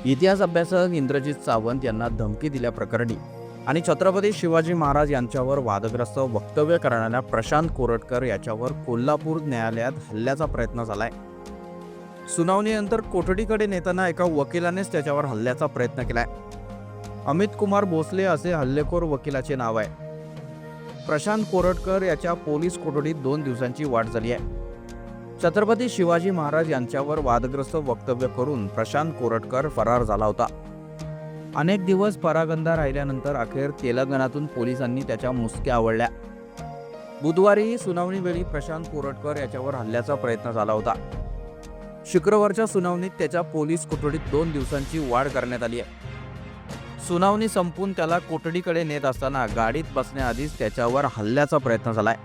इतिहास अभ्यासक इंद्रजित सावंत यांना धमकी दिल्याप्रकरणी आणि छत्रपती शिवाजी महाराज यांच्यावर वादग्रस्त वक्तव्य करणाऱ्या प्रशांत कोरटकर याच्यावर कोल्हापूर न्यायालयात हल्ल्याचा प्रयत्न झालाय। सुनावणीनंतर कोठडीकडे नेताना एका वकिलानेच त्याच्यावर हल्ल्याचा प्रयत्न केलाय। अमित कुमार भोसले असे हल्लेखोर वकिलाचे नाव आहे। प्रशांत कोरटकर याच्या पोलीस कोठडीत 2 दिवसांची वाढ झाली आहे। छत्रपती शिवाजी महाराज यांच्यावर वादग्रस्त वक्तव्य करून प्रशांत कोरटकर फरार झाला होता। अनेक दिवस परागंदा राहिल्यानंतर अखेर तेलंगणातून पोलिसांनी त्याच्या मुसक्या आवळल्या। बुधवारी सुनावणीवेळी प्रशांत कोरटकर याच्यावर हल्ल्याचा प्रयत्न झाला होता। शुक्रवारच्या सुनावणीत त्याच्या पोलीस कोठडीत 2 दिवसांची वाढ करण्यात आली आहे। सुनावणी संपून त्याला कोठडीकडे नेत असताना गाडीत बसण्याआधीच त्याच्यावर हल्ल्याचा प्रयत्न झालाय।